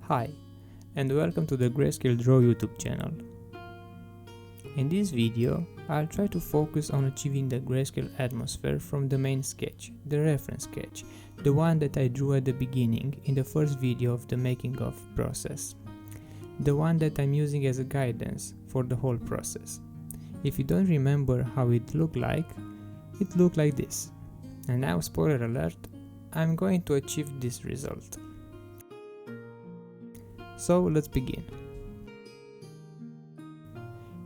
Hi, and welcome to the Grayscale Draw YouTube channel. In this video, I'll try to focus on achieving the grayscale atmosphere from the main sketch, the reference sketch, the one that I drew at the beginning in the first video of the making of process. The one that I'm using as a guidance for the whole process. If you don't remember how it looked like this. And now, spoiler alert, I'm going to achieve this result. So let's begin.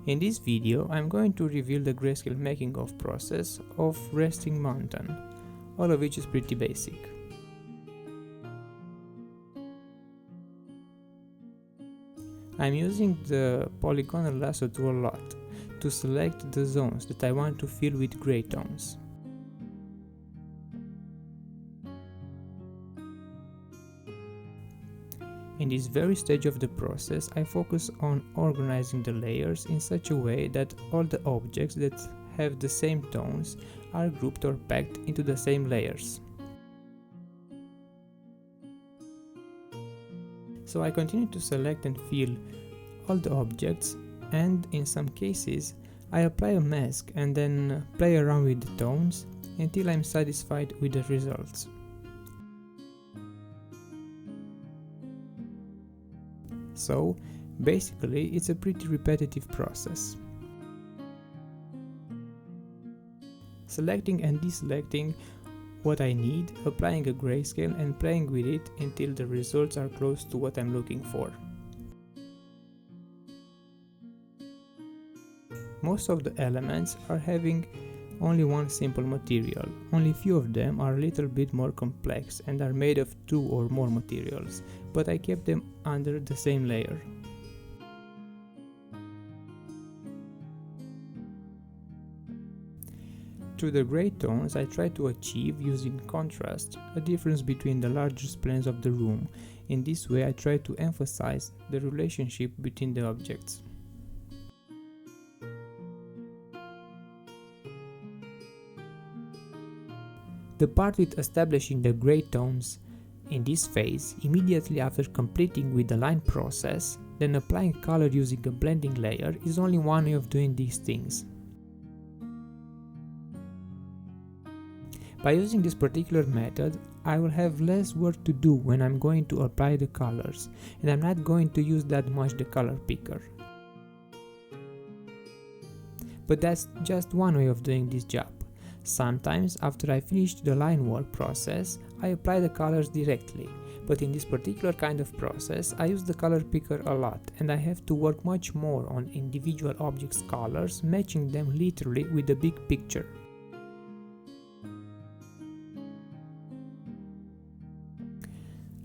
In this video, I'm going to reveal the grayscale making of process of Resting Mountain, all of which is pretty basic. I'm using the polygonal lasso tool a lot to select the zones that I want to fill with gray tones. In this very stage of the process, I focus on organizing the layers in such a way that all the objects that have the same tones are grouped or packed into the same layers. So I continue to select and fill all the objects, and in some cases I apply a mask and then play around with the tones until I'm satisfied with the results. So, basically, it's a pretty repetitive process. Selecting and deselecting what I need, applying a grayscale and playing with it until the results are close to what I'm looking for. Most of the elements are having only one simple material, only few of them are a little bit more complex and are made of 2 or more materials, but I kept them under the same layer. Through the gray tones, I try to achieve, using contrast, a difference between the largest planes of the room. In this way, I try to emphasize the relationship between the objects. The part with establishing the gray tones in this phase, immediately after completing with the line process, then applying color using a blending layer, is only one way of doing these things. By using this particular method, I will have less work to do when I'm going to apply the colors, and I'm not going to use that much the color picker. But that's just one way of doing this job. Sometimes, after I finish the line work process, I apply the colors directly, but in this particular kind of process, I use the color picker a lot, and I have to work much more on individual objects' colors, matching them literally with the big picture.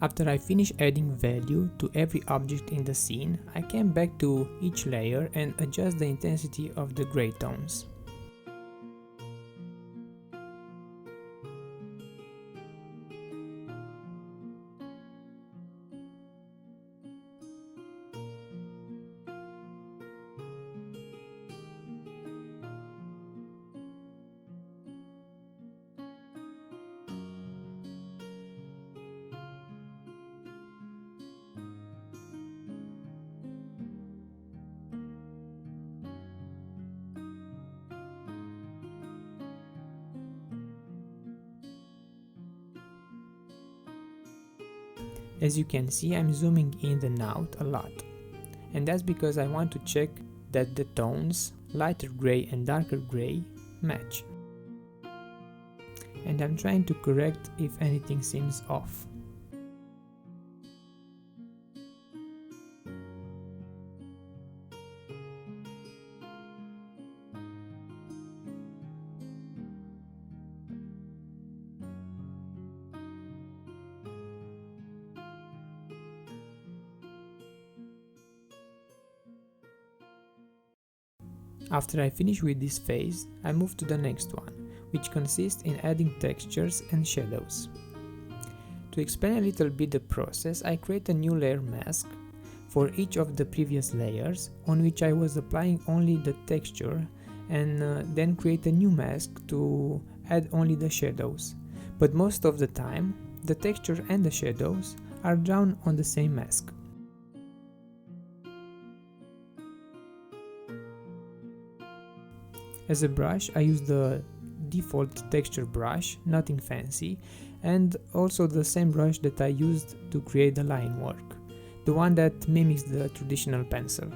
After I finish adding value to every object in the scene, I came back to each layer and adjust the intensity of the gray tones. As you can see, I'm zooming in and out a lot, and that's because I want to check that the tones, lighter gray and darker gray, match. And I'm trying to correct if anything seems off. After I finish with this phase, I move to the next one, which consists in adding textures and shadows. To explain a little bit the process, I create a new layer mask for each of the previous layers, on which I was applying only the texture, and then create a new mask to add only the shadows. But most of the time, the texture and the shadows are drawn on the same mask. As a brush, I use the default texture brush, nothing fancy, and also the same brush that I used to create the line work, the one that mimics the traditional pencil.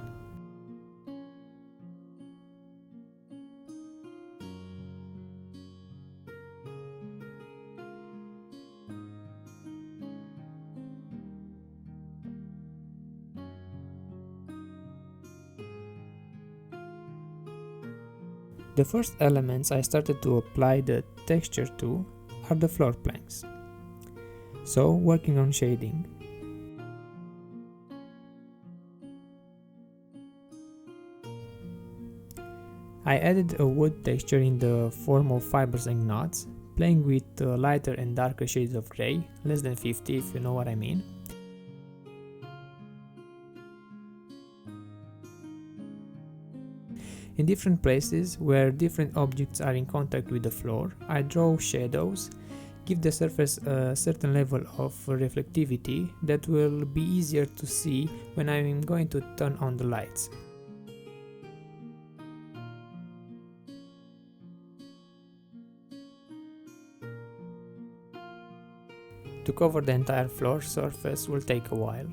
The first elements I started to apply the texture to are the floor planks. So, working on shading. I added a wood texture in the form of fibers and knots, playing with lighter and darker shades of grey, less than 50 if you know what I mean. In different places where different objects are in contact with the floor, I draw shadows, give the surface a certain level of reflectivity that will be easier to see when I'm going to turn on the lights. To cover the entire floor surface will take a while.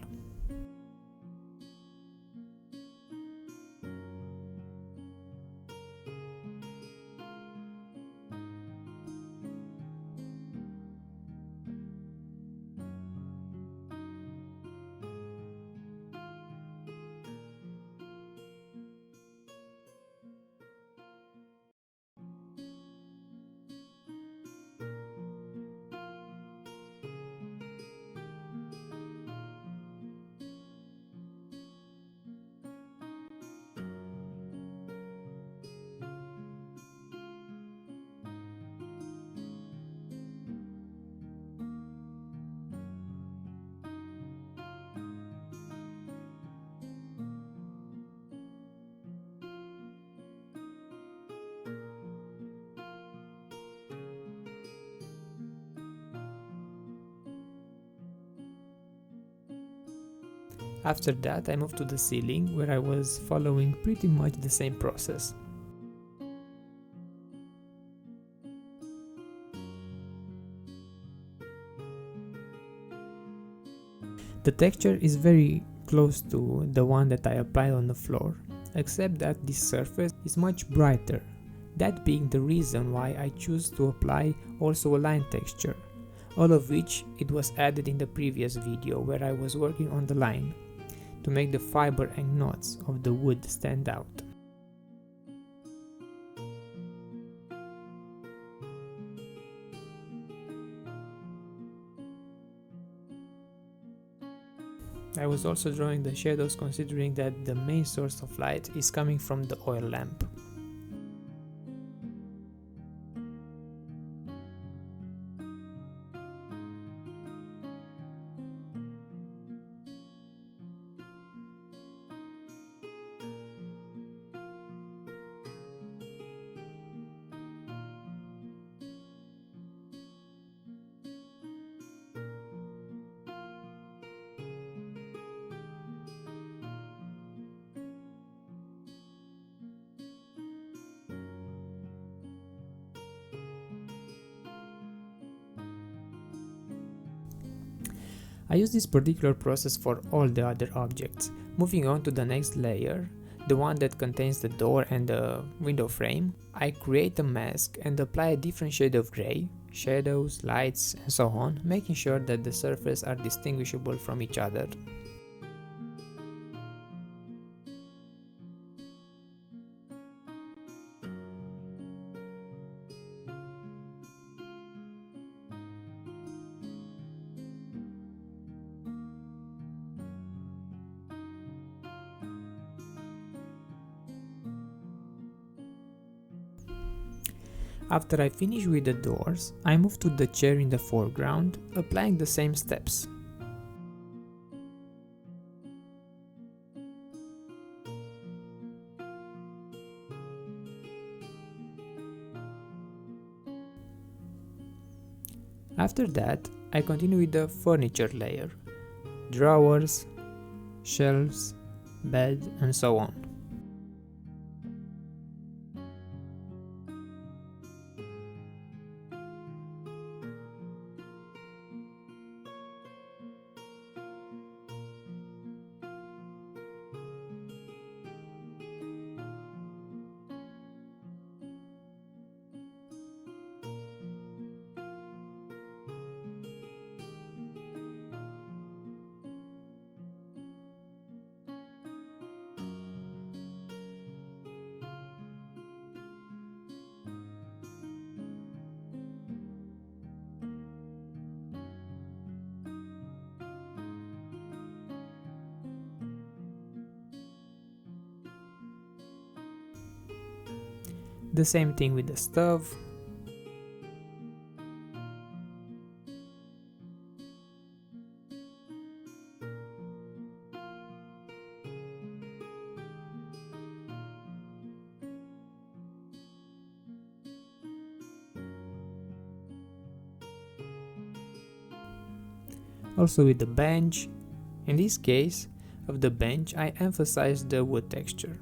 After that, I moved to the ceiling, where I was following pretty much the same process. The texture is very close to the one that I applied on the floor, except that this surface is much brighter, that being the reason why I choose to apply also a line texture, all of which it was added in the previous video where I was working on the line, to make the fiber and knots of the wood stand out. I was also drawing the shadows considering that the main source of light is coming from the oil lamp. I use this particular process for all the other objects. Moving on to the next layer, the one that contains the door and the window frame, I create a mask and apply a different shade of grey, shadows, lights and so on, making sure that the surfaces are distinguishable from each other. After I finish with the doors, I move to the chair in the foreground, applying the same steps. After that, I continue with the furniture layer, drawers, shelves, bed and so on. The same thing with the stove. Also with the bench. In this case of the bench, I emphasize the wood texture.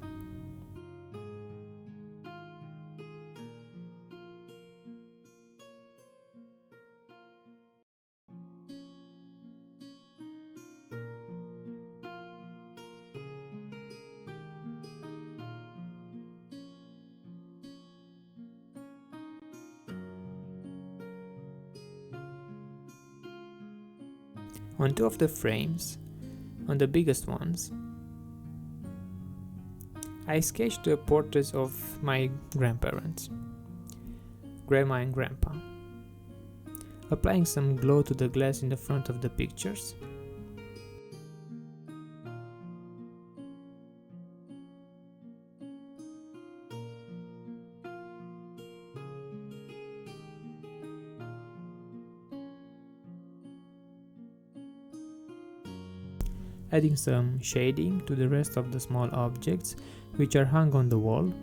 On two of the frames, on the biggest ones, I sketched the portraits of my grandparents, grandma and grandpa, applying some glow to the glass in the front of the pictures. Adding some shading to the rest of the small objects which are hung on the wall.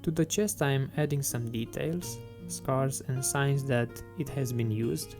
To the chest I am adding some details, scars and signs that it has been used.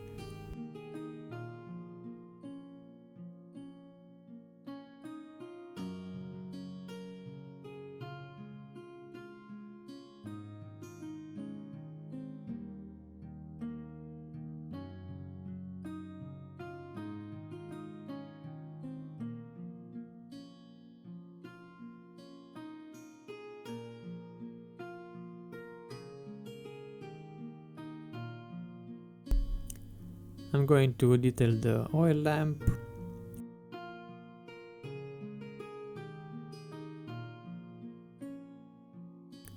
I'm going to detail the oil lamp,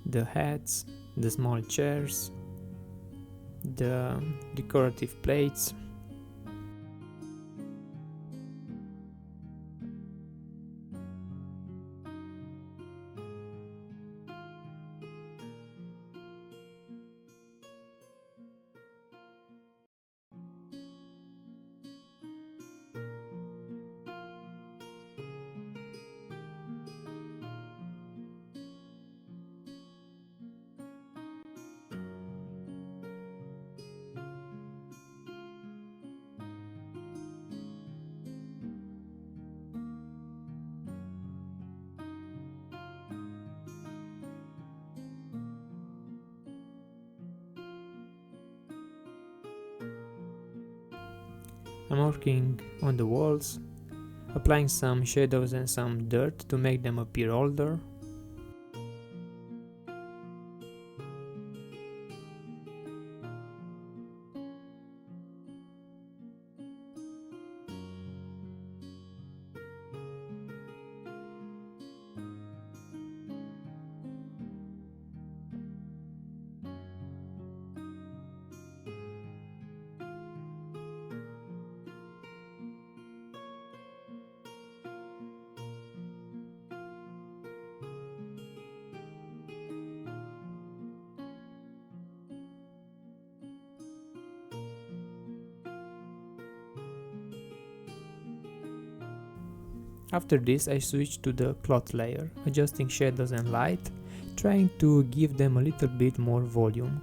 the hats, the small chairs, the decorative plates. I'm working on the walls, applying some shadows and some dirt to make them appear older. After this I switched to the cloth layer, adjusting shadows and light, trying to give them a little bit more volume.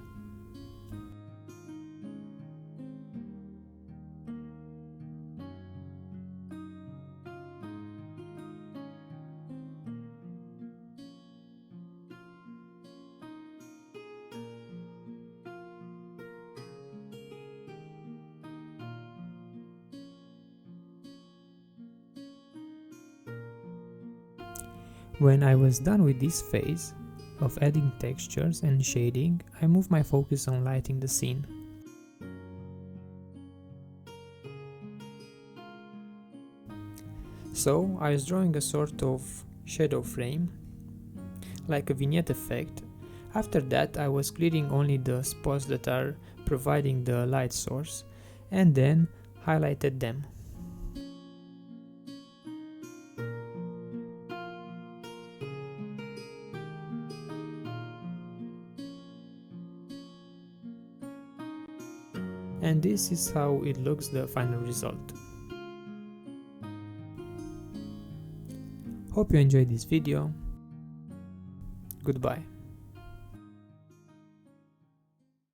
When I was done with this phase of adding textures and shading, I moved my focus on lighting the scene. So I was drawing a sort of shadow frame like a vignette effect. After that, I was clearing only the spots that are providing the light source, and then highlighted them. And this is how it looks, the final result. Hope you enjoyed this video. Goodbye.